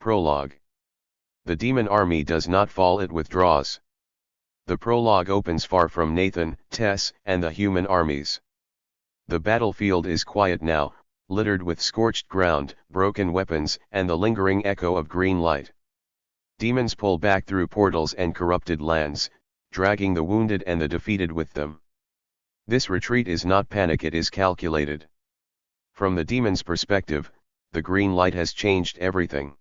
Prologue. The demon army does not fall, it withdraws. The prologue opens far from Nathan, Tess, and the human armies. The battlefield is quiet now, littered with scorched ground, broken weapons, and the lingering echo of green light. Demons pull back through portals and corrupted lands, dragging the wounded and the defeated with them. This retreat is not panic, it is calculated. From the demon's perspective, the green light has changed everything.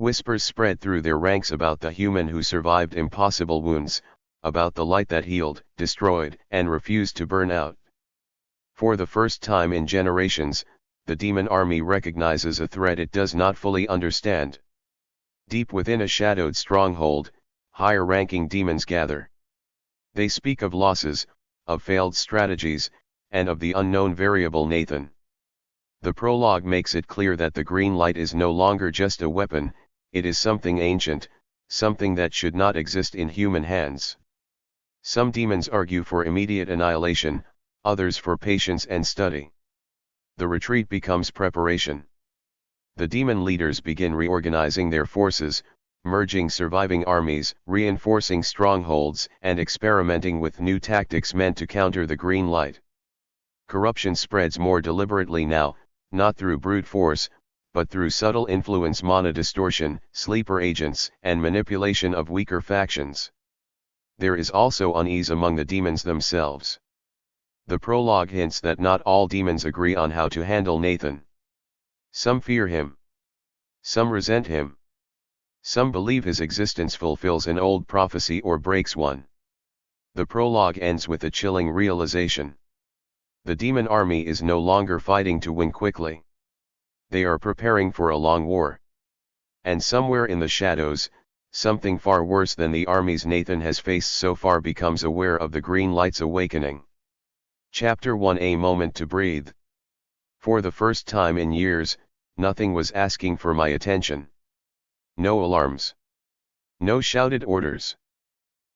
Whispers spread through their ranks about the human who survived impossible wounds, about the light that healed, destroyed, and refused to burn out. For the first time in generations, the demon army recognizes a threat it does not fully understand. Deep within a shadowed stronghold, higher-ranking demons gather. They speak of losses, of failed strategies, and of the unknown variable Nathan. The prologue makes it clear that the green light is no longer just a weapon, it is something ancient, something that should not exist in human hands. Some demons argue for immediate annihilation, others for patience and study. The retreat becomes preparation. The demon leaders begin reorganizing their forces, merging surviving armies, reinforcing strongholds, and experimenting with new tactics meant to counter the green light. Corruption spreads more deliberately now, not through brute force, but through subtle influence, mana distortion, sleeper agents, and manipulation of weaker factions. There is also unease among the demons themselves. The prologue hints that not all demons agree on how to handle Nathan. Some fear him. Some resent him. Some believe his existence fulfills an old prophecy or breaks one. The prologue ends with a chilling realization. The demon army is no longer fighting to win quickly. They are preparing for a long war. And somewhere in the shadows, something far worse than the armies Nathan has faced so far becomes aware of the green light's awakening. Chapter 1: A Moment to Breathe. For the first time in years, nothing was asking for my attention. No alarms. No shouted orders.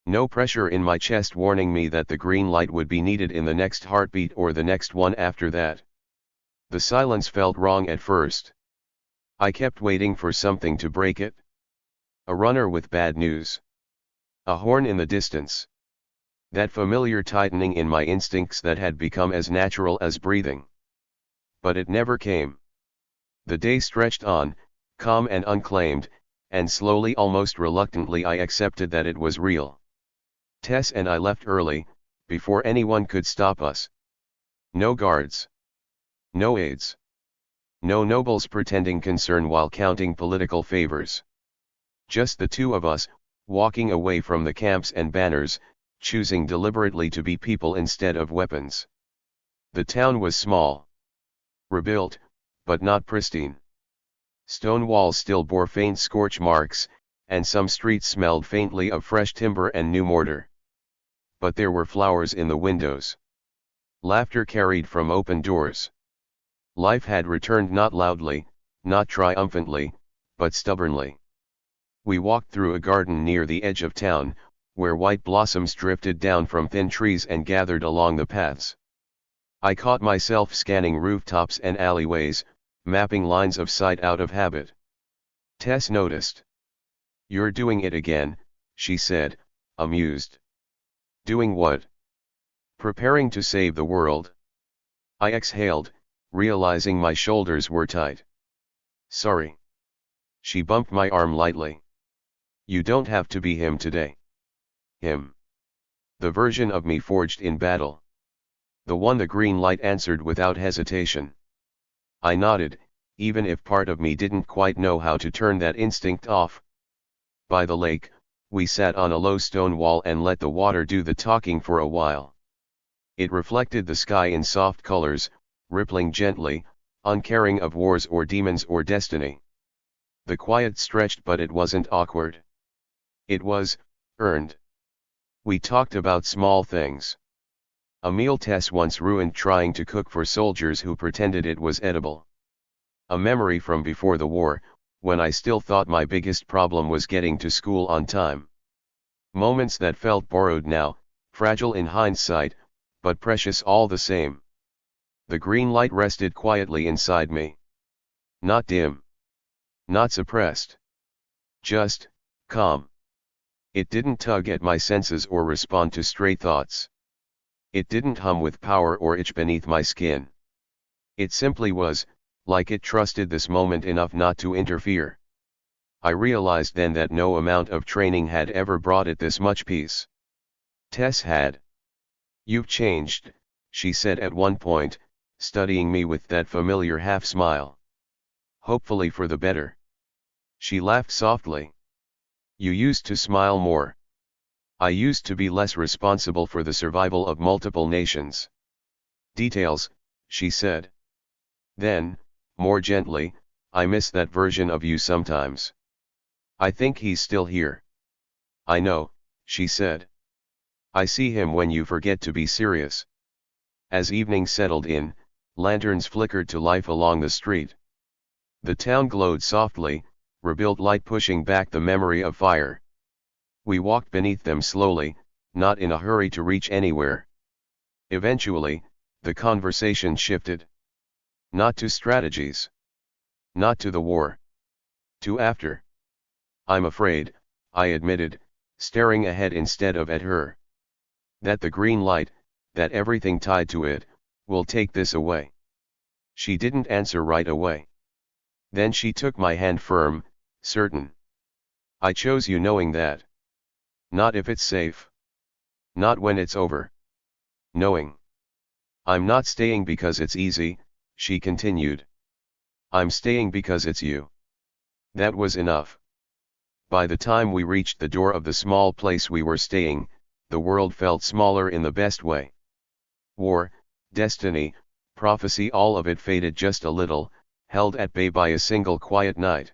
No pressure in my chest warning me that the green light would be needed in the next heartbeat or the next one after that. The silence felt wrong at first. I kept waiting for something to break it. A runner with bad news. A horn in the distance. That familiar tightening in my instincts that had become as natural as breathing. But it never came. The day stretched on, calm and unclaimed, and slowly, almost reluctantly, I accepted that it was real. Tess and I left early, before anyone could stop us. No guards. No aides. No nobles pretending concern while counting political favors. Just the two of us, walking away from the camps and banners, choosing deliberately to be people instead of weapons. The town was small. Rebuilt, but not pristine. Stone walls still bore faint scorch marks, and some streets smelled faintly of fresh timber and new mortar. But there were flowers in the windows. Laughter carried from open doors. Life had returned, not loudly, not triumphantly, but stubbornly. We walked through a garden near the edge of town, where white blossoms drifted down from thin trees and gathered along the paths. I caught myself scanning rooftops and alleyways, mapping lines of sight out of habit. Tess noticed. "You're doing it again," she said, amused. "Doing what?" "Preparing to save the world." I exhaled, realizing my shoulders were tight. "Sorry." She bumped my arm lightly. "You don't have to be him today." "Him?" "The version of me forged in battle. The one," the green light answered without hesitation. I nodded, even if part of me didn't quite know how to turn that instinct off. By the lake, we sat on a low stone wall and let the water do the talking for a while. It reflected the sky in soft colors, rippling gently, uncaring of wars or demons or destiny. The quiet stretched, but it wasn't awkward. It was earned. We talked about small things. A meal Tess once ruined trying to cook for soldiers who pretended it was edible. A memory from before the war, when I still thought my biggest problem was getting to school on time. Moments that felt borrowed now, fragile in hindsight, but precious all the same. The green light rested quietly inside me. Not dim. Not suppressed. Just, calm. It didn't tug at my senses or respond to stray thoughts. It didn't hum with power or itch beneath my skin. It simply was, like it trusted this moment enough not to interfere. I realized then that no amount of training had ever brought it this much peace. Tess had. "You've changed," she said at one point, studying me with that familiar half-smile. "Hopefully for the better." She laughed softly. "You used to smile more. I used to be less responsible for the survival of multiple nations." "Details," she said. Then, more gently, "I miss that version of you sometimes. I think he's still here." "I know," she said. "I see him when you forget to be serious." As evening settled in, lanterns flickered to life along the street. The town glowed softly, rebuilt light pushing back the memory of fire. We walked beneath them slowly, not in a hurry to reach anywhere. Eventually, the conversation shifted. Not to strategies. Not to the war. To after. "I'm afraid," I admitted, staring ahead instead of at her, "that the green light, that everything tied to it, will take this away." She didn't answer right away. Then she took my hand firm, certain. "I chose you knowing that. Not if it's safe. Not when it's over. Knowing. I'm not staying because it's easy," she continued. "I'm staying because it's you." That was enough. By the time we reached the door of the small place we were staying, the world felt smaller in the best way. War, destiny, prophecy, all of it faded just a little, held at bay by a single quiet night.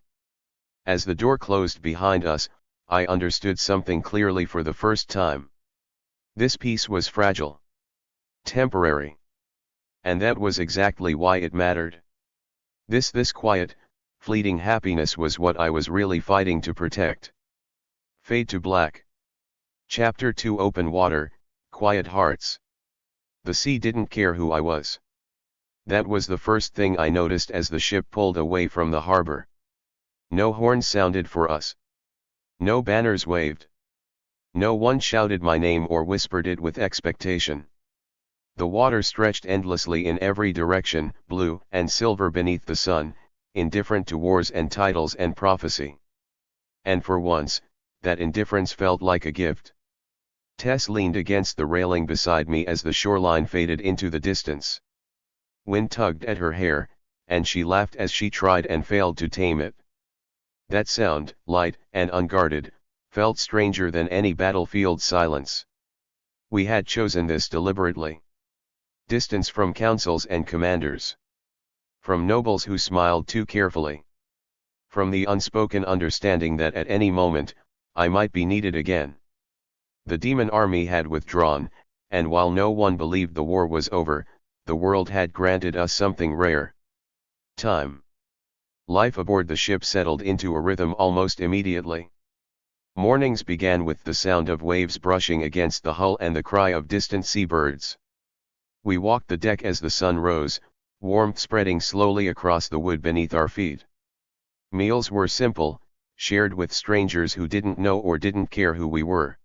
As the door closed behind us, I understood something clearly for the first time. This peace was fragile. Temporary. And that was exactly why it mattered. This quiet, fleeting happiness was what I was really fighting to protect. Fade to black. Chapter 2: Open water, quiet hearts. The sea didn't care who I was. That was the first thing I noticed as the ship pulled away from the harbor. No horns sounded for us. No banners waved. No one shouted my name or whispered it with expectation. The water stretched endlessly in every direction, blue and silver beneath the sun, indifferent to wars and titles and prophecy. And for once, that indifference felt like a gift. Tess leaned against the railing beside me as the shoreline faded into the distance. Wind tugged at her hair, and she laughed as she tried and failed to tame it. That sound, light and unguarded, felt stranger than any battlefield silence. We had chosen this deliberately. Distance from councils and commanders. From nobles who smiled too carefully. From the unspoken understanding that at any moment, I might be needed again. The demon army had withdrawn, and while no one believed the war was over, the world had granted us something rare. Time. Life aboard the ship settled into a rhythm almost immediately. Mornings began with the sound of waves brushing against the hull and the cry of distant seabirds. We walked the deck as the sun rose, warmth spreading slowly across the wood beneath our feet. Meals were simple, shared with strangers who didn't know or didn't care who we were.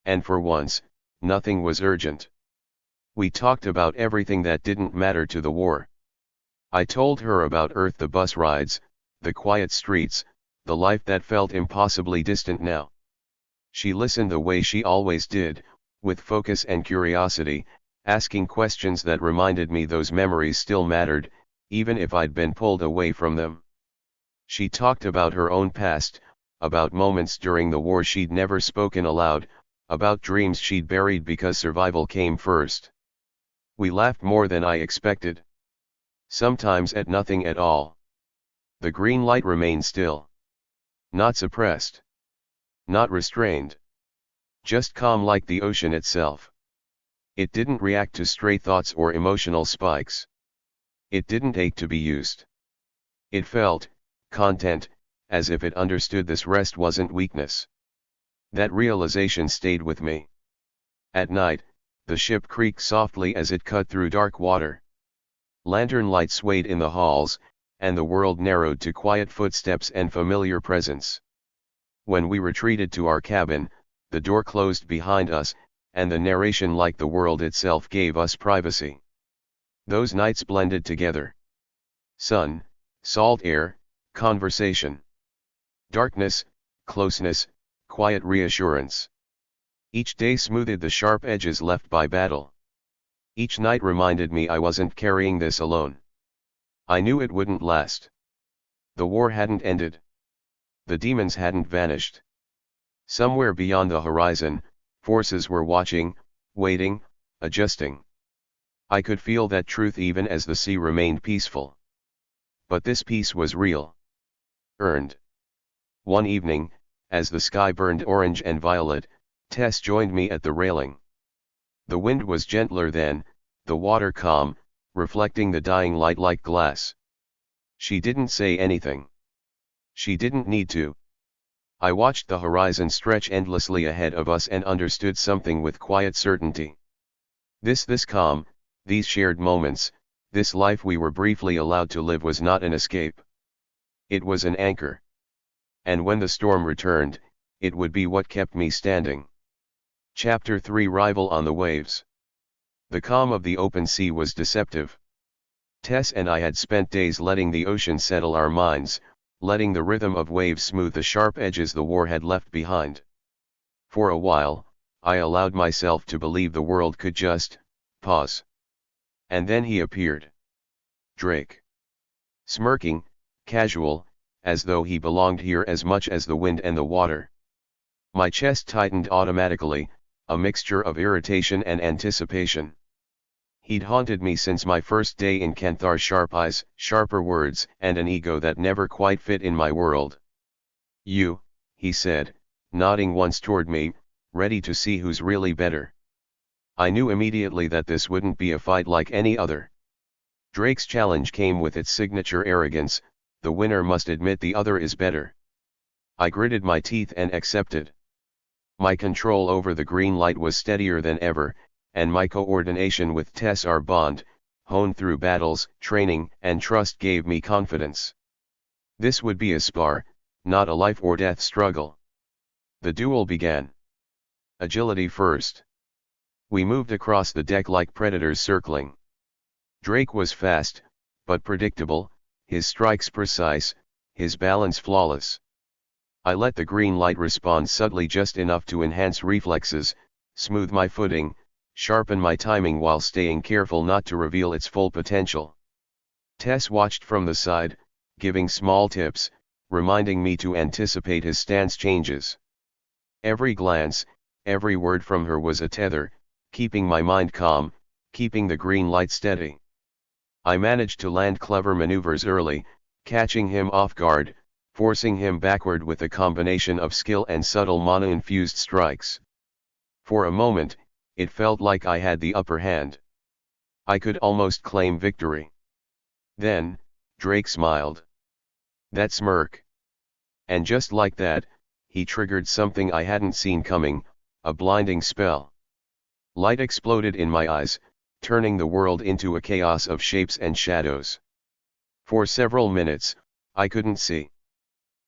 And for once, nothing was urgent. We talked about everything that didn't matter to the war. I told her about Earth, the bus rides, the quiet streets, the life that felt impossibly distant now. She listened the way she always did, with focus and curiosity, asking questions that reminded me those memories still mattered, even if I'd been pulled away from them. She talked about her own past, about moments during the war she'd never spoken aloud, about dreams she'd buried because survival came first. We laughed more than I expected. Sometimes at nothing at all. The green light remained still. Not suppressed. Not restrained. Just calm like the ocean itself. It didn't react to stray thoughts or emotional spikes. It didn't ache to be used. It felt, content, as if it understood this rest wasn't weakness. That realization stayed with me. At night, the ship creaked softly as it cut through dark water. Lantern light swayed in the halls, and the world narrowed to quiet footsteps and familiar presence. When we retreated to our cabin, the door closed behind us, and the narration, like the world itself, gave us privacy. Those nights blended together. Sun, salt air, conversation. Darkness, closeness, quiet reassurance. Each day smoothed the sharp edges left by battle. Each night reminded me I wasn't carrying this alone. I knew it wouldn't last. The war hadn't ended. The demons hadn't vanished. Somewhere beyond the horizon, forces were watching, waiting, adjusting. I could feel that truth even as the sea remained peaceful. But this peace was real. Earned. One evening, as the sky burned orange and violet, Tess joined me at the railing. The wind was gentler then, the water calm, reflecting the dying light like glass. She didn't say anything. She didn't need to. I watched the horizon stretch endlessly ahead of us and understood something with quiet certainty. This calm, these shared moments, this life we were briefly allowed to live was not an escape. It was an anchor. And when the storm returned, it would be what kept me standing. Chapter 3: Rival on the Waves. The calm of the open sea was deceptive. Tess and I had spent days letting the ocean settle our minds, letting the rhythm of waves smooth the sharp edges the war had left behind. For a while, I allowed myself to believe the world could just pause. And then he appeared. Drake. Smirking, casual, as though he belonged here as much as the wind and the water. My chest tightened automatically, a mixture of irritation and anticipation. He'd haunted me since my first day in Canthar. Sharp eyes, sharper words, and an ego that never quite fit in my world. You, he said, nodding once toward me, ready to see who's really better. I knew immediately that this wouldn't be a fight like any other. Drake's challenge came with its signature arrogance: the winner must admit the other is better. I gritted my teeth and accepted. My control over the green light was steadier than ever, and my coordination with Tess, our bond, honed through battles, training, and trust, gave me confidence. This would be a spar, not a life-or-death struggle. The duel began. Agility first. We moved across the deck like predators circling. Drake was fast, but predictable, his strikes precise, his balance flawless. I let the green light respond subtly, just enough to enhance reflexes, smooth my footing, sharpen my timing while staying careful not to reveal its full potential. Tess watched from the side, giving small tips, reminding me to anticipate his stance changes. Every glance, every word from her was a tether, keeping my mind calm, keeping the green light steady. I managed to land clever maneuvers early, catching him off guard, forcing him backward with a combination of skill and subtle mana-infused strikes. For a moment, it felt like I had the upper hand. I could almost claim victory. Then, Drake smiled. That smirk. And just like that, he triggered something I hadn't seen coming, a blinding spell. Light exploded in my eyes, turning the world into a chaos of shapes and shadows. For several minutes, I couldn't see.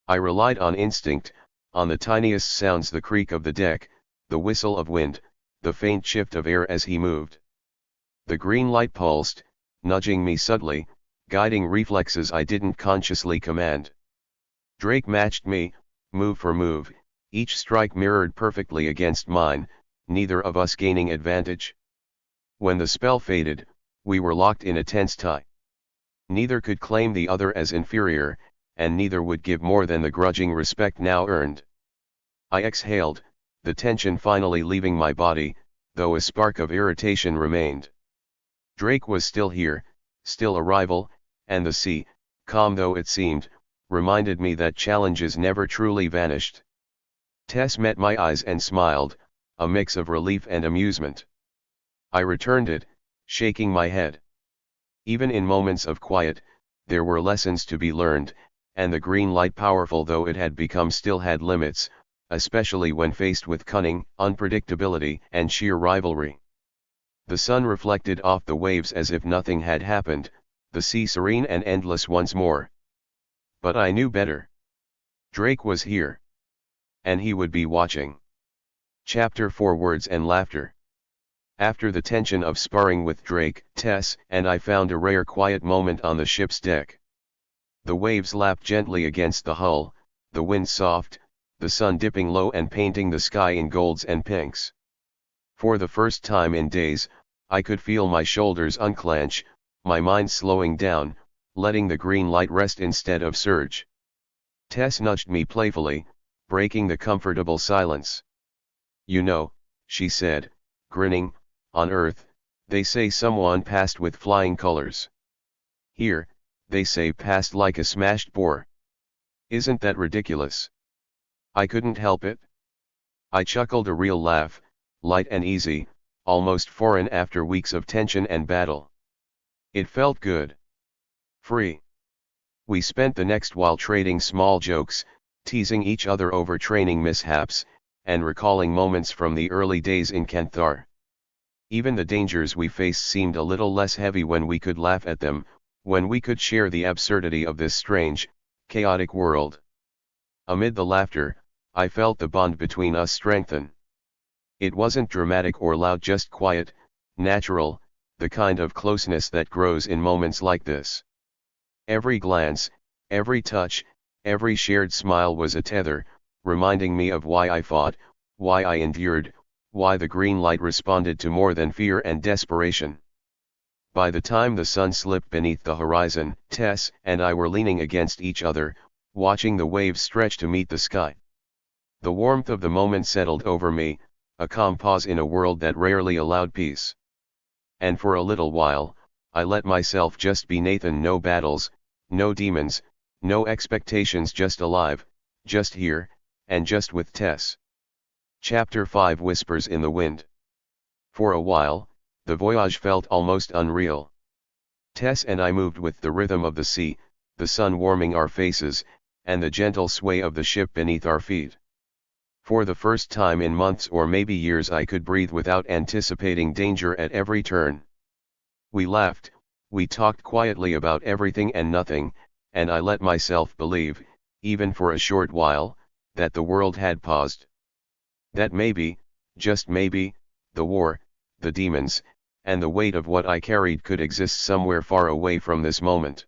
I relied on instinct, on the tiniest sounds: the creak of the deck, the whistle of wind, the faint shift of air as he moved. The green light pulsed, nudging me subtly, guiding reflexes I didn't consciously command. Drake matched me, move for move, each strike mirrored perfectly against mine, neither of us gaining advantage. When the spell faded, we were locked in a tense tie. Neither could claim the other as inferior, and neither would give more than the grudging respect now earned. I exhaled, the tension finally leaving my body, though a spark of irritation remained. Drake was still here, still a rival, and the sea, calm though it seemed, reminded me that challenges never truly vanished. Tess met my eyes and smiled, a mix of relief and amusement. I returned it, shaking my head. Even in moments of quiet, there were lessons to be learned, and the green light, powerful though it had become, still had limits, especially when faced with cunning, unpredictability, and sheer rivalry. The sun reflected off the waves as if nothing had happened, the sea serene and endless once more. But I knew better. Drake was here. And he would be watching. Chapter 4 Words and Laughter. After the tension of sparring with Drake, Tess and I found a rare quiet moment on the ship's deck. The waves lapped gently against the hull, the wind soft, the sun dipping low and painting the sky in golds and pinks. For the first time in days, I could feel my shoulders unclench, my mind slowing down, letting the green light rest instead of surge. Tess nudged me playfully, breaking the comfortable silence. "You know," she said, grinning, "on Earth, they say someone passed with flying colors. Here, they say passed like a smashed bore. Isn't that ridiculous?" I couldn't help it. I chuckled a real laugh, light and easy, almost foreign after weeks of tension and battle. It felt good. Free. We spent the next while trading small jokes, teasing each other over training mishaps, and recalling moments from the early days in Canthar. Even the dangers we faced seemed a little less heavy when we could laugh at them, when we could share the absurdity of this strange, chaotic world. Amid the laughter, I felt the bond between us strengthen. It wasn't dramatic or loud, just quiet, natural, the kind of closeness that grows in moments like this. Every glance, every touch, every shared smile was a tether, reminding me of why I fought, why I endured, why the green light responded to more than fear and desperation. By the time the sun slipped beneath the horizon, Tess and I were leaning against each other, watching the waves stretch to meet the sky. The warmth of the moment settled over me, a calm pause in a world that rarely allowed peace. And for a little while, I let myself just be Nathan. No battles, no demons, no expectations, just alive, just here, and just with Tess. Chapter 5 Whispers in the Wind. For a while, the voyage felt almost unreal. Tess and I moved with the rhythm of the sea, the sun warming our faces, and the gentle sway of the ship beneath our feet. For the first time in months or maybe years, I could breathe without anticipating danger at every turn. We laughed, we talked quietly about everything and nothing, and I let myself believe, even for a short while, that the world had paused. That maybe, just maybe, the war, the demons, and the weight of what I carried could exist somewhere far away from this moment.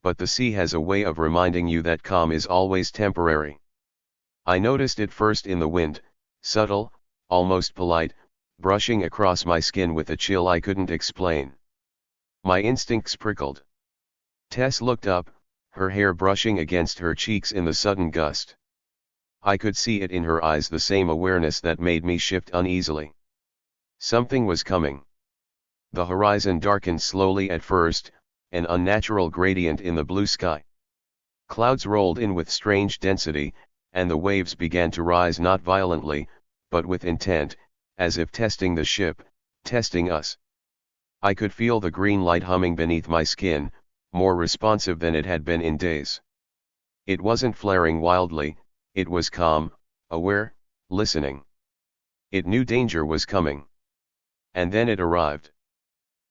But the sea has a way of reminding you that calm is always temporary. I noticed it first in the wind, subtle, almost polite, brushing across my skin with a chill I couldn't explain. My instincts prickled. Tess looked up, her hair brushing against her cheeks in the sudden gust. I could see it in her eyes, the same awareness that made me shift uneasily. Something was coming. The horizon darkened slowly at first, an unnatural gradient in the blue sky. Clouds rolled in with strange density, and the waves began to rise, not violently, but with intent, as if testing the ship, testing us. I could feel the green light humming beneath my skin, more responsive than it had been in days. It wasn't flaring wildly, it was calm, aware, listening. It knew danger was coming. And then it arrived.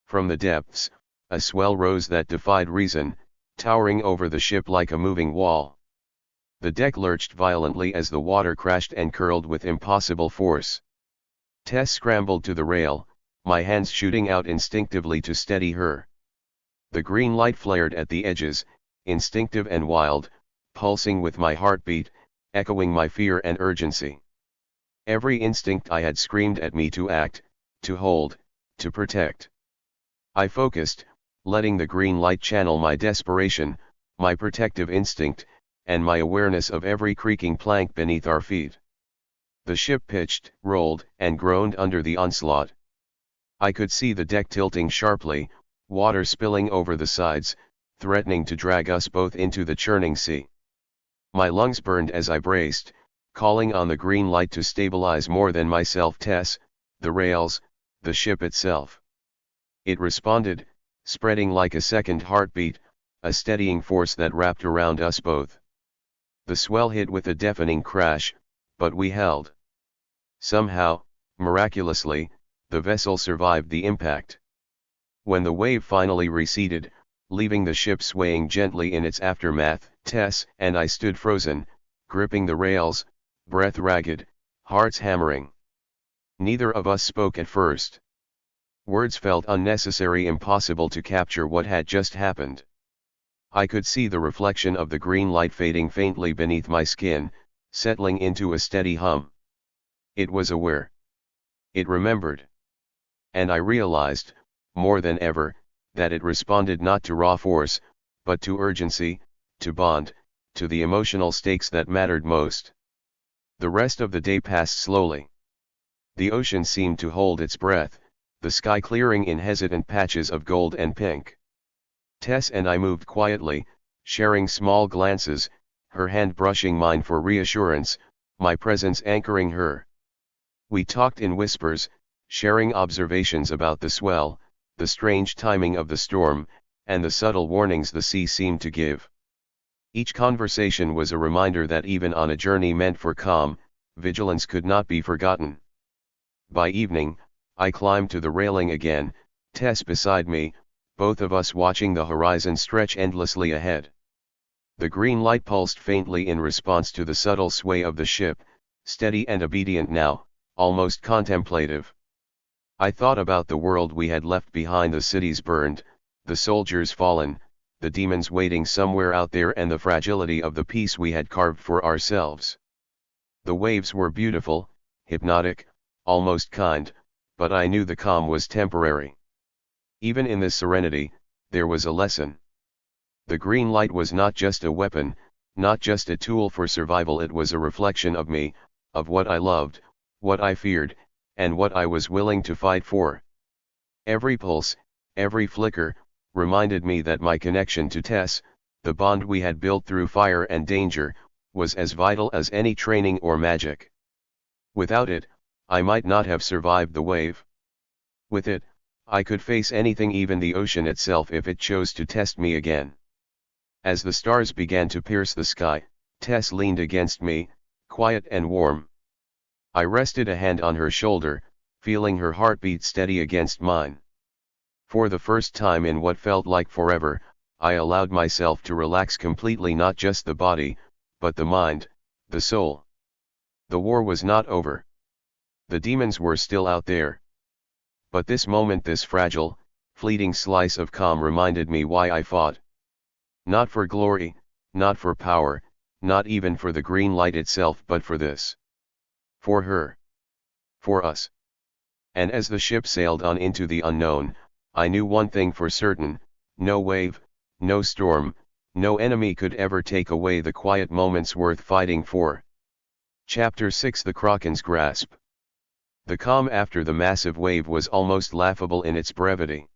From the depths, a swell rose that defied reason, towering over the ship like a moving wall. The deck lurched violently as the water crashed and curled with impossible force. Tess scrambled to the rail, my hands shooting out instinctively to steady her. The green light flared at the edges, instinctive and wild, pulsing with my heartbeat, echoing my fear and urgency. Every instinct I had screamed at me to act, to hold, to protect. I focused, letting the green light channel my desperation, my protective instinct, and my awareness of every creaking plank beneath our feet. The ship pitched, rolled, and groaned under the onslaught. I could see the deck tilting sharply, water spilling over the sides, threatening to drag us both into the churning sea. My lungs burned as I braced, calling on the green light to stabilize more than myself, Tess, the rails, the ship itself. It responded, spreading like a second heartbeat, a steadying force that wrapped around us both. The swell hit with a deafening crash, but we held. Somehow, miraculously, the vessel survived the impact. When the wave finally receded, leaving the ship swaying gently in its aftermath. Tess and I stood frozen, gripping the rails, breath ragged, hearts hammering. Neither of us spoke at first. Words felt unnecessary, impossible to capture what had just happened. I could see the reflection of the green light fading faintly beneath my skin, settling into a steady hum. It was aware. It remembered. And I realized, more than ever, that it responded not to raw force, but to urgency, to bond, to the emotional stakes that mattered most. The rest of the day passed slowly. The ocean seemed to hold its breath, the sky clearing in hesitant patches of gold and pink. Tess and I moved quietly, sharing small glances, her hand brushing mine for reassurance, my presence anchoring her. We talked in whispers, sharing observations about the swell, the strange timing of the storm, and the subtle warnings the sea seemed to give. Each conversation was a reminder that even on a journey meant for calm, vigilance could not be forgotten. By evening, I climbed to the railing again, Tess beside me, both of us watching the horizon stretch endlessly ahead. The green light pulsed faintly in response to the subtle sway of the ship, steady and obedient now, almost contemplative. I thought about the world we had left behind, the cities burned, the soldiers fallen, the demons waiting somewhere out there, and the fragility of the peace we had carved for ourselves. The waves were beautiful, hypnotic, almost kind, but I knew the calm was temporary. Even in this serenity, there was a lesson. The green light was not just a weapon, not just a tool for survival, it was a reflection of me, of what I loved, what I feared, and what I was willing to fight for. Every pulse, every flicker, reminded me that my connection to Tess, the bond we had built through fire and danger, was as vital as any training or magic. Without it, I might not have survived the wave. With it, I could face anything, even the ocean itself, if it chose to test me again. As the stars began to pierce the sky, Tess leaned against me, quiet and warm. I rested a hand on her shoulder, feeling her heartbeat steady against mine. For the first time in what felt like forever, I allowed myself to relax completely, not just the body, but the mind, the soul. The war was not over. The demons were still out there. But this moment, this fragile, fleeting slice of calm, reminded me why I fought. Not for glory, not for power, not even for the green light itself, but for this. For her. For us. And as the ship sailed on into the unknown, I knew one thing for certain: no wave, no storm, no enemy could ever take away the quiet moments worth fighting for. Chapter 6: The Kraken's Grasp. The calm after the massive wave was almost laughable in its brevity.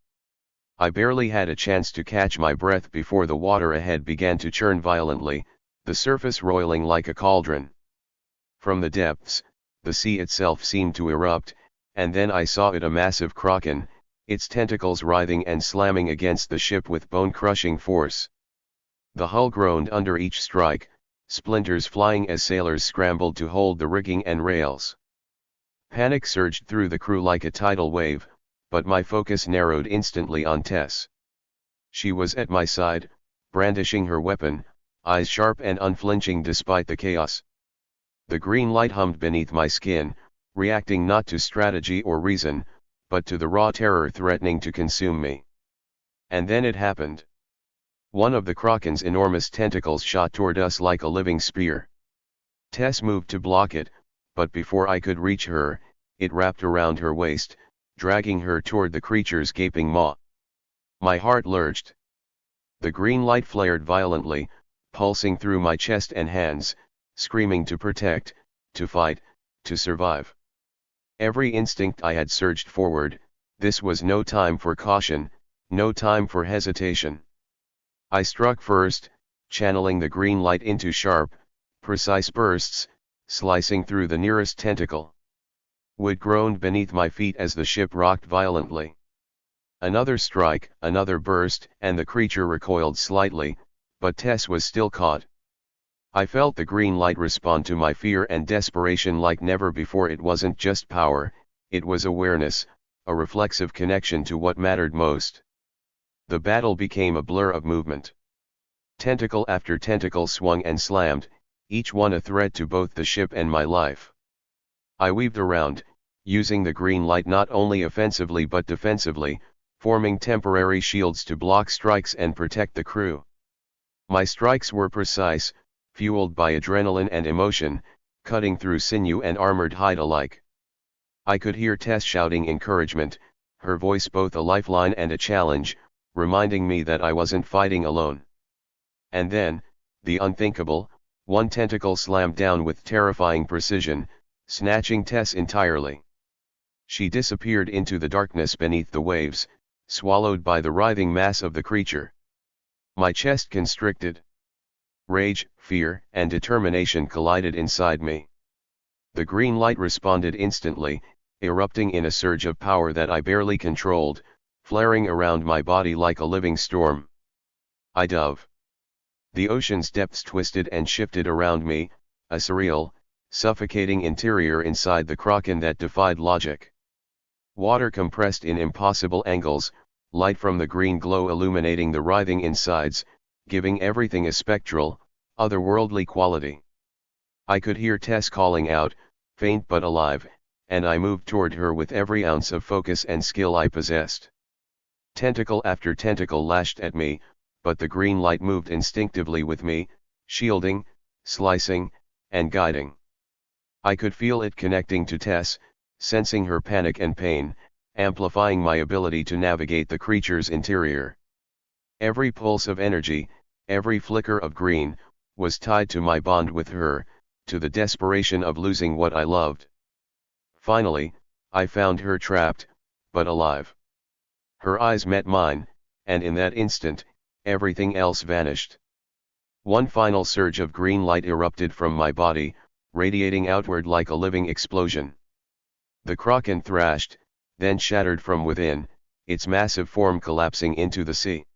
I barely had a chance to catch my breath before the water ahead began to churn violently, the surface roiling like a cauldron. From the depths, the sea itself seemed to erupt, and then I saw it, a massive kraken, its tentacles writhing and slamming against the ship with bone-crushing force. The hull groaned under each strike, splinters flying as sailors scrambled to hold the rigging and rails. Panic surged through the crew like a tidal wave, but my focus narrowed instantly on Tess. She was at my side, brandishing her weapon, eyes sharp and unflinching despite the chaos. The green light hummed beneath my skin, reacting not to strategy or reason, but to the raw terror threatening to consume me. And then it happened. One of the kraken's enormous tentacles shot toward us like a living spear. Tess moved to block it, but before I could reach her, it wrapped around her waist, dragging her toward the creature's gaping maw. My heart lurched. The green light flared violently, pulsing through my chest and hands, screaming to protect, to fight, to survive. Every instinct I had surged forward. This was no time for caution, no time for hesitation. I struck first, channeling the green light into sharp, precise bursts, slicing through the nearest tentacle. Wood groaned beneath my feet as the ship rocked violently. Another strike, another burst, and the creature recoiled slightly, but Tess was still caught. I felt the green light respond to my fear and desperation like never before. It wasn't just power, it was awareness, a reflexive connection to what mattered most. The battle became a blur of movement. Tentacle after tentacle swung and slammed, each one a threat to both the ship and my life. I weaved around, using the green light not only offensively but defensively, forming temporary shields to block strikes and protect the crew. My strikes were precise, fueled by adrenaline and emotion, cutting through sinew and armored hide alike. I could hear Tess shouting encouragement, her voice both a lifeline and a challenge, reminding me that I wasn't fighting alone. And then, the unthinkable, one tentacle slammed down with terrifying precision, snatching Tess entirely. She disappeared into the darkness beneath the waves, swallowed by the writhing mass of the creature. My chest constricted. Rage, fear, and determination collided inside me. The green light responded instantly, erupting in a surge of power that I barely controlled, flaring around my body like a living storm. I dove. The ocean's depths twisted and shifted around me, a surreal, suffocating interior inside the kraken that defied logic. Water compressed in impossible angles, light from the green glow illuminating the writhing insides, giving everything a spectral, otherworldly quality. I could hear Tess calling out, faint but alive, and I moved toward her with every ounce of focus and skill I possessed. Tentacle after tentacle lashed at me, but the green light moved instinctively with me, shielding, slicing, and guiding. I could feel it connecting to Tess, sensing her panic and pain, amplifying my ability to navigate the creature's interior. Every pulse of energy, every flicker of green, was tied to my bond with her, to the desperation of losing what I loved. Finally, I found her trapped, but alive. Her eyes met mine, and in that instant, everything else vanished. One final surge of green light erupted from my body, radiating outward like a living explosion. The kraken thrashed, then shattered from within, its massive form collapsing into the sea.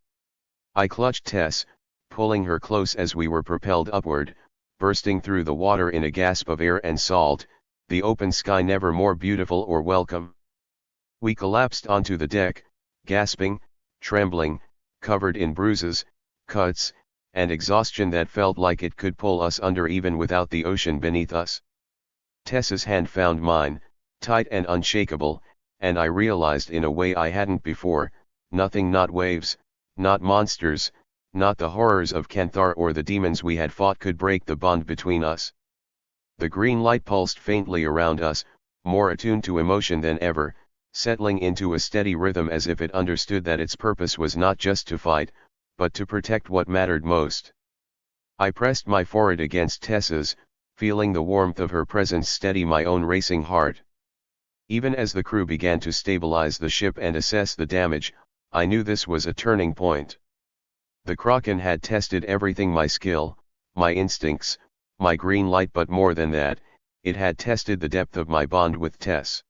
I clutched Tess, pulling her close as we were propelled upward, bursting through the water in a gasp of air and salt, the open sky never more beautiful or welcome. We collapsed onto the deck, gasping, trembling, covered in bruises, cuts, and exhaustion that felt like it could pull us under even without the ocean beneath us. Tess's hand found mine, tight and unshakable, and I realized in a way I hadn't before, nothing, not waves, not monsters, not the horrors of Canthar or the demons we had fought could break the bond between us. The green light pulsed faintly around us, more attuned to emotion than ever, settling into a steady rhythm as if it understood that its purpose was not just to fight, but to protect what mattered most. I pressed my forehead against Tess's, feeling the warmth of her presence steady my own racing heart. Even as the crew began to stabilize the ship and assess the damage, I knew this was a turning point. The kraken had tested everything: my skill, my instincts, my green light, but more than that, it had tested the depth of my bond with Tess.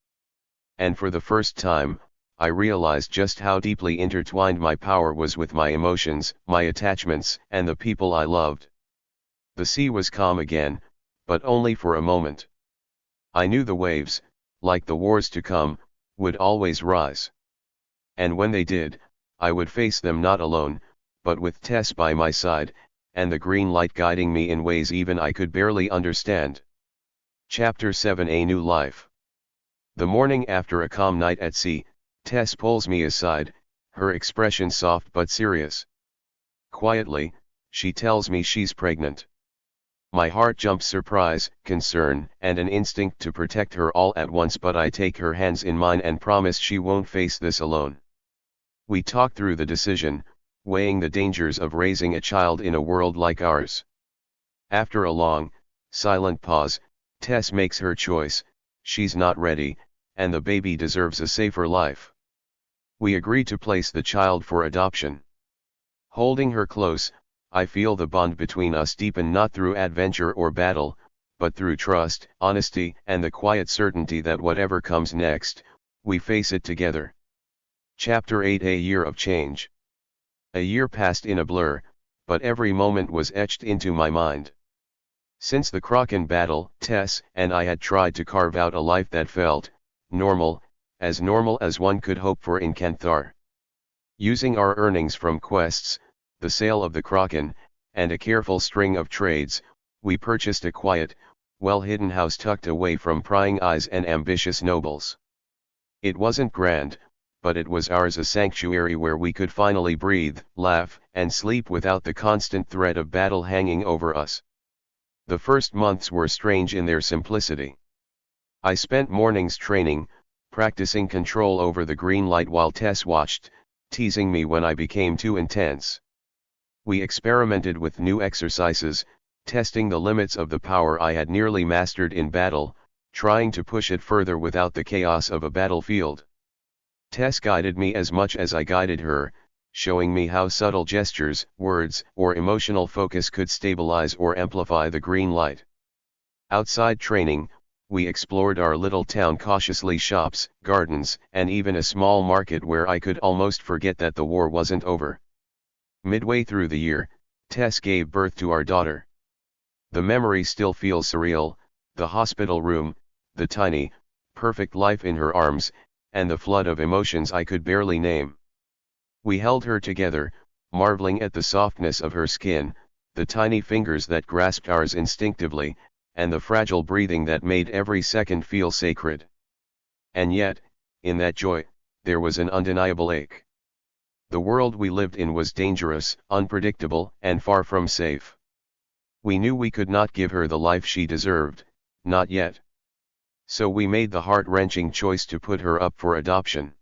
And for the first time, I realized just how deeply intertwined my power was with my emotions, my attachments, and the people I loved. The sea was calm again, but only for a moment. I knew the waves, like the wars to come, would always rise. And when they did, I would face them not alone, but with Tess by my side, and the green light guiding me in ways even I could barely understand. Chapter 7: A New Life. The morning after a calm night at sea, Tess pulls me aside, her expression soft but serious. Quietly, she tells me she's pregnant. My heart jumps: surprise, concern, and an instinct to protect her all at once, but I take her hands in mine and promise she won't face this alone. We talk through the decision, weighing the dangers of raising a child in a world like ours. After a long, silent pause, Tess makes her choice: she's not ready, and the baby deserves a safer life. We agree to place the child for adoption. Holding her close, I feel the bond between us deepen, not through adventure or battle, but through trust, honesty, and the quiet certainty that whatever comes next, we face it together. Chapter 8: A Year of Change. A year passed in a blur, but every moment was etched into my mind. Since the kraken battle, Tess and I had tried to carve out a life that felt normal as one could hope for in Canthar. Using our earnings from quests, the sale of the Kraken, and a careful string of trades, we purchased a quiet, well-hidden house tucked away from prying eyes and ambitious nobles. It wasn't grand, but it was ours, a sanctuary where we could finally breathe, laugh, and sleep without the constant threat of battle hanging over us. The first months were strange in their simplicity. I spent mornings training, practicing control over the green light while Tess watched, teasing me when I became too intense. We experimented with new exercises, testing the limits of the power I had nearly mastered in battle, trying to push it further without the chaos of a battlefield. Tess guided me as much as I guided her, showing me how subtle gestures, words, or emotional focus could stabilize or amplify the green light. Outside training, we explored our little town cautiously, shops, gardens, and even a small market where I could almost forget that the war wasn't over. Midway through the year, Tess gave birth to our daughter. The memory still feels surreal, the hospital room, the tiny, perfect life in her arms, and the flood of emotions I could barely name. We held her together, marveling at the softness of her skin, the tiny fingers that grasped ours instinctively, and the fragile breathing that made every second feel sacred. And yet, in that joy, there was an undeniable ache. The world we lived in was dangerous, unpredictable, and far from safe. We knew we could not give her the life she deserved, not yet. So we made the heart-wrenching choice to put her up for adoption.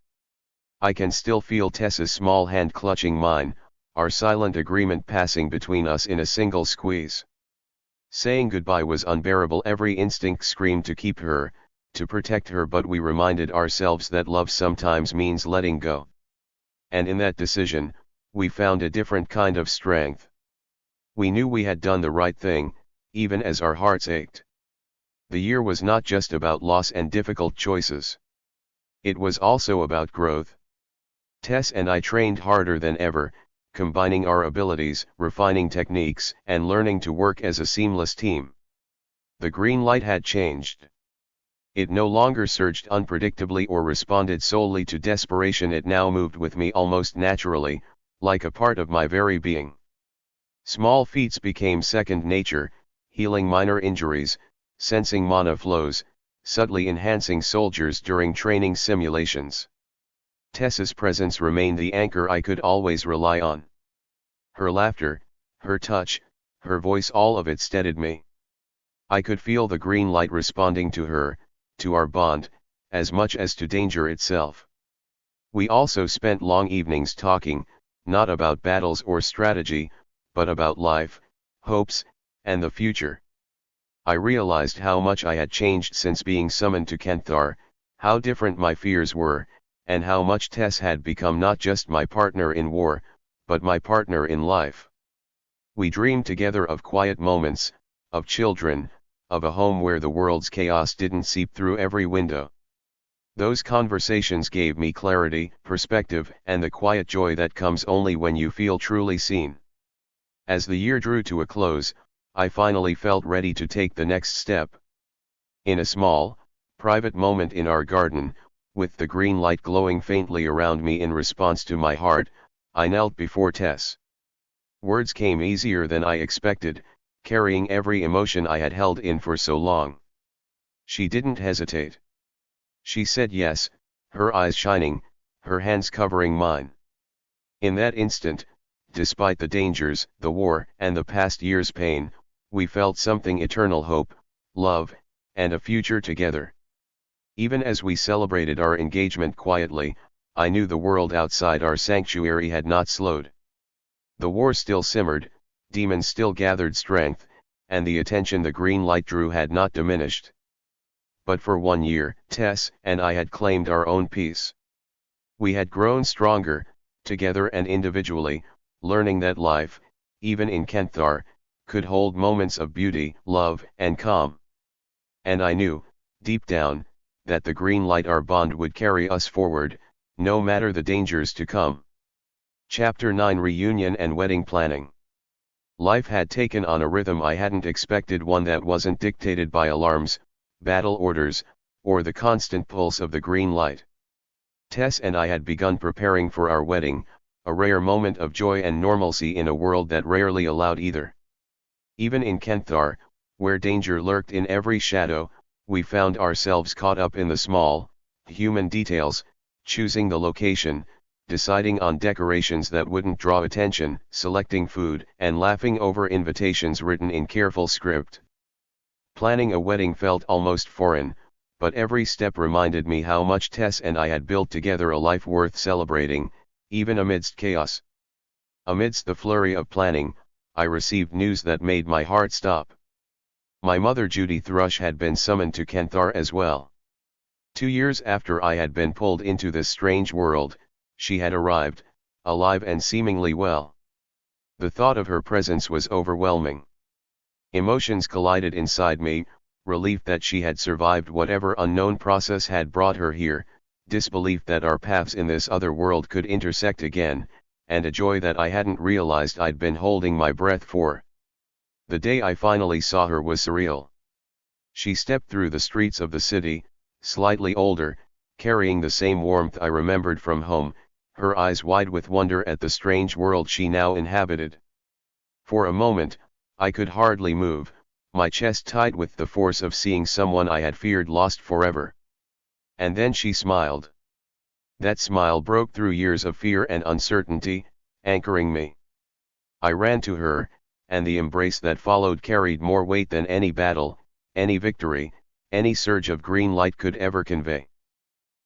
I can still feel Tess's small hand clutching mine, our silent agreement passing between us in a single squeeze. Saying goodbye was unbearable, every instinct screamed to keep her, to protect her, but we reminded ourselves that love sometimes means letting go. And in that decision, we found a different kind of strength. We knew we had done the right thing, even as our hearts ached. The year was not just about loss and difficult choices. It was also about growth. Tess and I trained harder than ever, combining our abilities, refining techniques, and learning to work as a seamless team. The green light had changed. It no longer surged unpredictably or responded solely to desperation. It now moved with me almost naturally, like a part of my very being. Small feats became second nature, healing minor injuries, sensing mana flows, subtly enhancing soldiers during training simulations. Tess's presence remained the anchor I could always rely on. Her laughter, her touch, her voice, all of it steadied me. I could feel the green light responding to her, to our bond, as much as to danger itself. We also spent long evenings talking, not about battles or strategy, but about life, hopes, and the future. I realized how much I had changed since being summoned to Canthar, how different my fears were, and how much Tess had become not just my partner in war, but my partner in life. We dreamed together of quiet moments, of children, of a home where the world's chaos didn't seep through every window. Those conversations gave me clarity, perspective, and the quiet joy that comes only when you feel truly seen. As the year drew to a close, I finally felt ready to take the next step. In a small, private moment in our garden, with the green light glowing faintly around me in response to my heart, I knelt before Tess. Words came easier than I expected, carrying every emotion I had held in for so long. She didn't hesitate. She said yes, her eyes shining, her hands covering mine. In that instant, despite the dangers, the war, and the past year's pain, we felt something eternal: hope, love, and a future together. Even as we celebrated our engagement quietly, I knew the world outside our sanctuary had not slowed. The war still simmered, demons still gathered strength, and the attention the green light drew had not diminished. But for 1 year, Tess and I had claimed our own peace. We had grown stronger, together and individually, learning that life, even in Canthar, could hold moments of beauty, love, and calm. And I knew, deep down, that the green light, our bond, would carry us forward, no matter the dangers to come. Chapter 9: Reunion and Wedding Planning. Life had taken on a rhythm I hadn't expected, one that wasn't dictated by alarms, battle orders, or the constant pulse of the green light. Tess and I had begun preparing for our wedding, a rare moment of joy and normalcy in a world that rarely allowed either. Even in Canthar, where danger lurked in every shadow, we found ourselves caught up in the small, human details, choosing the location, deciding on decorations that wouldn't draw attention, selecting food, and laughing over invitations written in careful script. Planning a wedding felt almost foreign, but every step reminded me how much Tess and I had built together, a life worth celebrating, even amidst chaos. Amidst the flurry of planning, I received news that made my heart stop. My mother Judy Thrush had been summoned to Canthar as well. 2 years after I had been pulled into this strange world, she had arrived, alive and seemingly well. The thought of her presence was overwhelming. Emotions collided inside me, relief that she had survived whatever unknown process had brought her here, disbelief that our paths in this other world could intersect again, and a joy that I hadn't realized I'd been holding my breath for. The day I finally saw her was surreal. She stepped through the streets of the city, slightly older, carrying the same warmth I remembered from home, her eyes wide with wonder at the strange world she now inhabited. For a moment, I could hardly move, my chest tight with the force of seeing someone I had feared lost forever. And then she smiled. That smile broke through years of fear and uncertainty, anchoring me. I ran to her, and the embrace that followed carried more weight than any battle, any victory, any surge of green light could ever convey.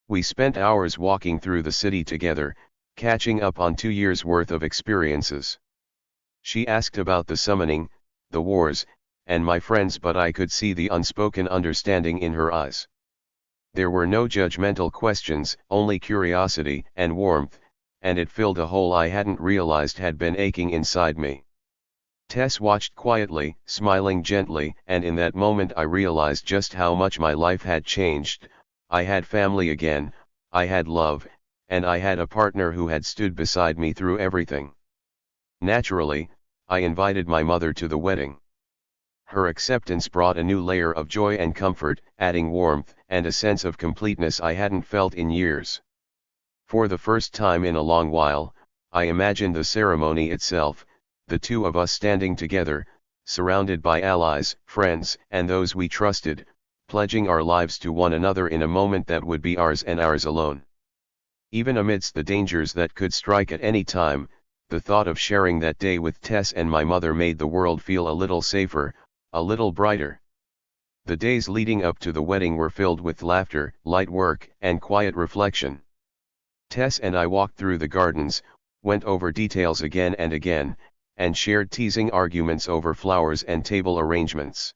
We spent hours walking through the city together, catching up on 2 years' worth of experiences. She asked about the summoning, the wars, and my friends, but I could see the unspoken understanding in her eyes. There were no judgmental questions, only curiosity and warmth, and it filled a hole I hadn't realized had been aching inside me. Tess watched quietly, smiling gently, and in that moment I realized just how much my life had changed. I had family again, I had love, and I had a partner who had stood beside me through everything. Naturally, I invited my mother to the wedding. Her acceptance brought a new layer of joy and comfort, adding warmth and a sense of completeness I hadn't felt in years. For the first time in a long while, I imagined the ceremony itself, the two of us standing together, surrounded by allies, friends, and those we trusted, pledging our lives to one another in a moment that would be ours and ours alone. Even amidst the dangers that could strike at any time, the thought of sharing that day with Tess and my mother made the world feel a little safer, a little brighter. The days leading up to the wedding were filled with laughter, light work, and quiet reflection. Tess and I walked through the gardens, went over details again and again, and shared teasing arguments over flowers and table arrangements.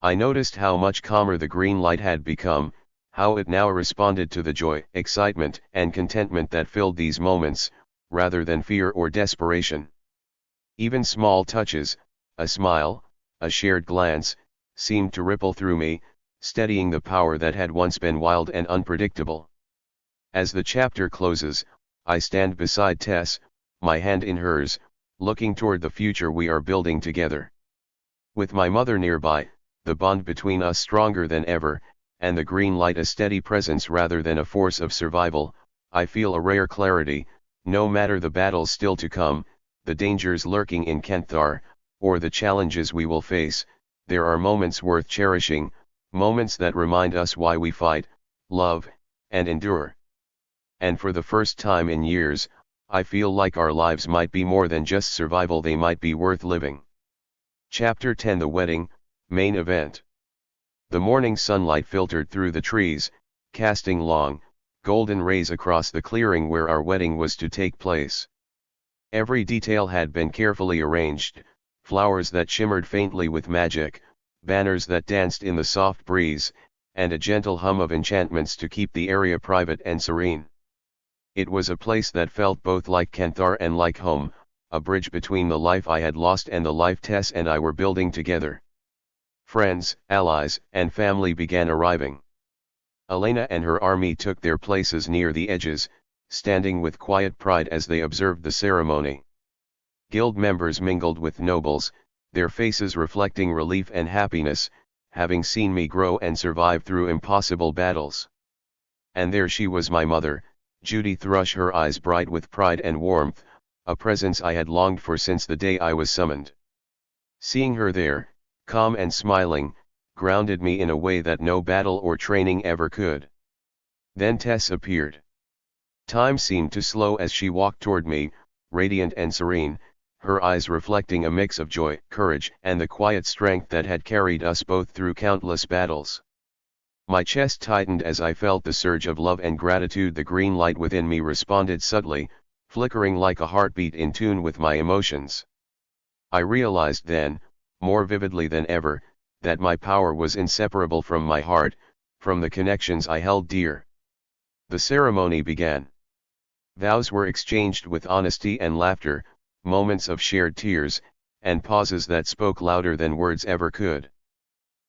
I noticed how much calmer the green light had become, how it now responded to the joy, excitement, and contentment that filled these moments, rather than fear or desperation. Even small touches, a smile, a shared glance, seemed to ripple through me, steadying the power that had once been wild and unpredictable. As the chapter closes, I stand beside Tess, my hand in hers, looking toward the future we are building together. With my mother nearby, the bond between us stronger than ever, and the green light a steady presence rather than a force of survival, I feel a rare clarity. No matter the battles still to come, the dangers lurking in Canthar, or the challenges we will face, there are moments worth cherishing, moments that remind us why we fight, love, and endure. And for the first time in years, I feel like our lives might be more than just survival, they might be worth living. Chapter 10: The Wedding, Main Event. The morning sunlight filtered through the trees, casting long, golden rays across the clearing where our wedding was to take place. Every detail had been carefully arranged, flowers that shimmered faintly with magic, banners that danced in the soft breeze, and a gentle hum of enchantments to keep the area private and serene. It was a place that felt both like Canthar and like home, a bridge between the life I had lost and the life Tess and I were building together. Friends, allies, and family began arriving. Elena and her army took their places near the edges, standing with quiet pride as they observed the ceremony. Guild members mingled with nobles, their faces reflecting relief and happiness, having seen me grow and survive through impossible battles. And there she was, my mother, Judy thrush, her eyes bright with pride and warmth, a presence I had longed for since the day I was summoned. Seeing her there, calm and smiling, grounded me in a way that no battle or training ever could. Then Tess appeared. Time seemed to slow as she walked toward me, radiant and serene, her eyes reflecting a mix of joy, courage, and the quiet strength that had carried us both through countless battles. My chest tightened as I felt the surge of love and gratitude. The green light within me responded subtly, flickering like a heartbeat in tune with my emotions. I realized then, more vividly than ever, that my power was inseparable from my heart, from the connections I held dear. The ceremony began. Vows were exchanged with honesty and laughter, moments of shared tears, and pauses that spoke louder than words ever could.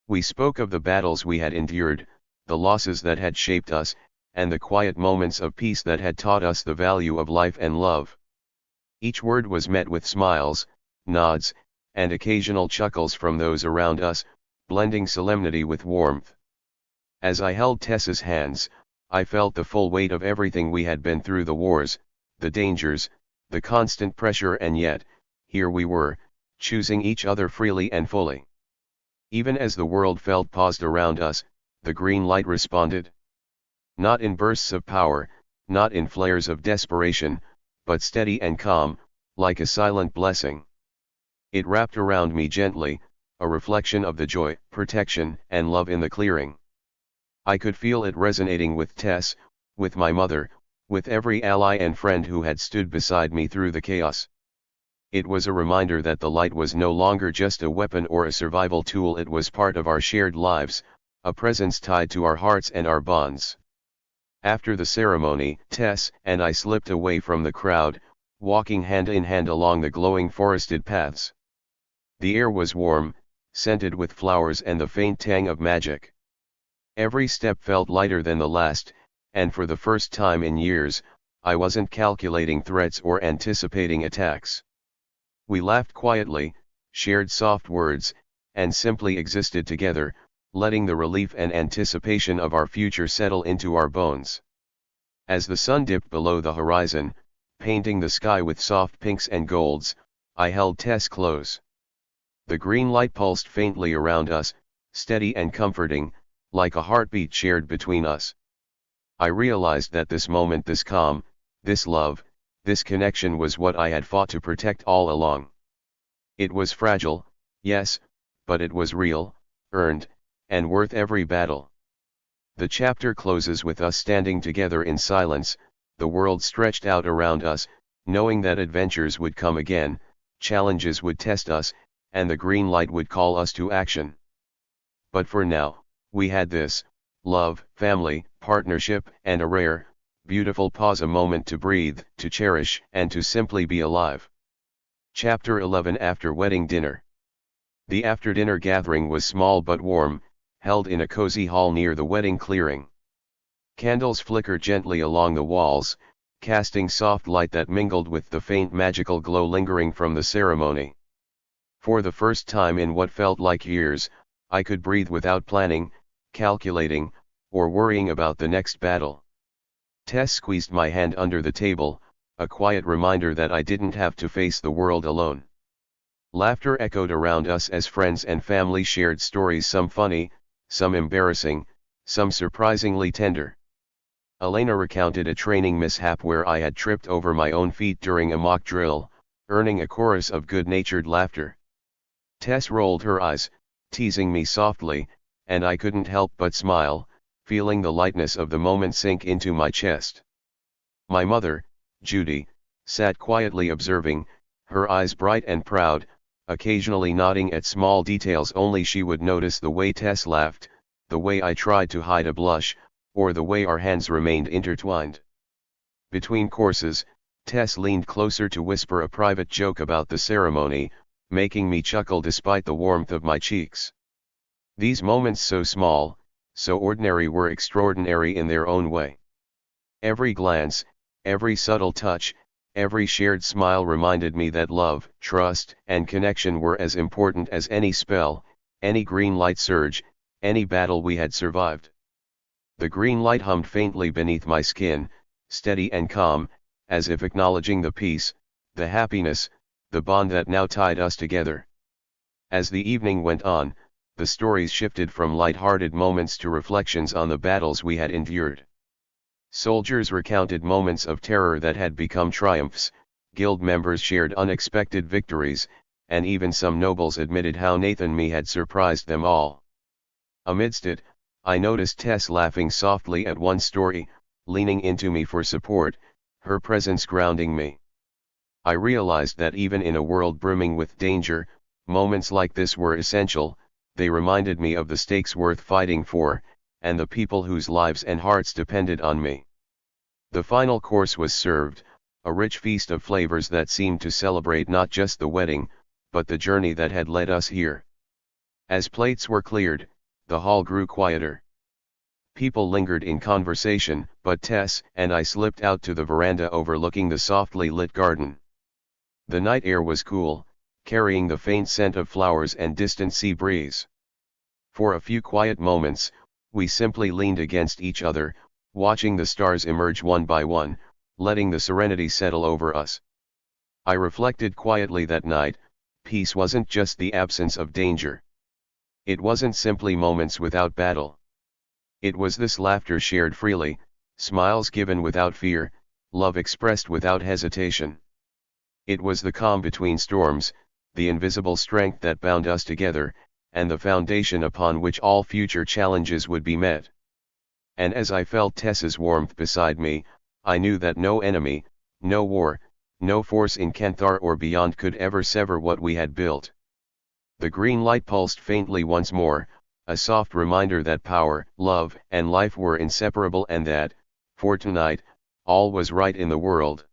We spoke of the battles we had endured, the losses that had shaped us, and the quiet moments of peace that had taught us the value of life and love. Each word was met with smiles, nods, and occasional chuckles from those around us, blending solemnity with warmth. As I held Tess's hands, I felt the full weight of everything we had been through, the wars, the dangers, the constant pressure, and yet, here we were, choosing each other freely and fully. Even as the world felt paused around us, the green light responded. Not in bursts of power, not in flares of desperation, but steady and calm, like a silent blessing. It wrapped around me gently, a reflection of the joy, protection, and love in the clearing. I could feel it resonating with Tess, with my mother, with every ally and friend who had stood beside me through the chaos. It was a reminder that the light was no longer just a weapon or a survival tool, it was part of our shared lives, a presence tied to our hearts and our bonds. After the ceremony, Tess and I slipped away from the crowd, walking hand in hand along the glowing forested paths. The air was warm, scented with flowers and the faint tang of magic. Every step felt lighter than the last, and for the first time in years, I wasn't calculating threats or anticipating attacks. We laughed quietly, shared soft words, and simply existed together, letting the relief and anticipation of our future settle into our bones. As the sun dipped below the horizon, painting the sky with soft pinks and golds, I held Tess close. The green light pulsed faintly around us, steady and comforting, like a heartbeat shared between us. I realized that this moment, this calm, this love, this connection was what I had fought to protect all along. It was fragile, yes, but it was real, earned, and worth every battle. The chapter closes with us standing together in silence, the world stretched out around us, knowing that adventures would come again, challenges would test us, and the green light would call us to action. But for now, we had this, love, family, partnership, and a rare, beautiful pause, a moment to breathe, to cherish, and to simply be alive. Chapter 11. After Wedding Dinner. The after-dinner gathering was small but warm, held in a cozy hall near the wedding clearing. Candles flickered gently along the walls, casting soft light that mingled with the faint magical glow lingering from the ceremony. For the first time in what felt like years, I could breathe without planning, calculating, or worrying about the next battle. Tess squeezed my hand under the table, a quiet reminder that I didn't have to face the world alone. Laughter echoed around us as friends and family shared stories, some funny, some embarrassing, some surprisingly tender. Elena recounted a training mishap where I had tripped over my own feet during a mock drill, earning a chorus of good-natured laughter. Tess rolled her eyes, teasing me softly, and I couldn't help but smile, feeling the lightness of the moment sink into my chest. My mother, Judy, sat quietly observing, her eyes bright and proud, occasionally nodding at small details only she would notice, the way Tess laughed, the way I tried to hide a blush, or the way our hands remained intertwined. Between courses, Tess leaned closer to whisper a private joke about the ceremony, making me chuckle despite the warmth of my cheeks. These moments, so small, so ordinary, were extraordinary in their own way. Every glance, every subtle touch, every shared smile reminded me that love, trust, and connection were as important as any spell, any green light surge, any battle we had survived. The green light hummed faintly beneath my skin, steady and calm, as if acknowledging the peace, the happiness, the bond that now tied us together. As the evening went on, the stories shifted from light-hearted moments to reflections on the battles we had endured. Soldiers recounted moments of terror that had become triumphs, guild members shared unexpected victories, and even some nobles admitted how Nathan me had surprised them all. Amidst it, I noticed Tess laughing softly at one story, leaning into me for support, her presence grounding me. I realized that even in a world brimming with danger, moments like this were essential. They reminded me of the stakes worth fighting for, and the people whose lives and hearts depended on me. The final course was served, a rich feast of flavors that seemed to celebrate not just the wedding, but the journey that had led us here. As plates were cleared, the hall grew quieter. People lingered in conversation, but Tess and I slipped out to the veranda overlooking the softly lit garden. The night air was cool, carrying the faint scent of flowers and distant sea breeze. For a few quiet moments, we simply leaned against each other, watching the stars emerge one by one, letting the serenity settle over us. I reflected quietly that night, peace wasn't just the absence of danger. It wasn't simply moments without battle. It was this laughter shared freely, smiles given without fear, love expressed without hesitation. It was the calm between storms, the invisible strength that bound us together, and the foundation upon which all future challenges would be met. And as I felt Tess's warmth beside me, I knew that no enemy, no war, no force in Canthar or beyond could ever sever what we had built. The green light pulsed faintly once more, a soft reminder that power, love, and life were inseparable and that, for tonight, all was right in the world.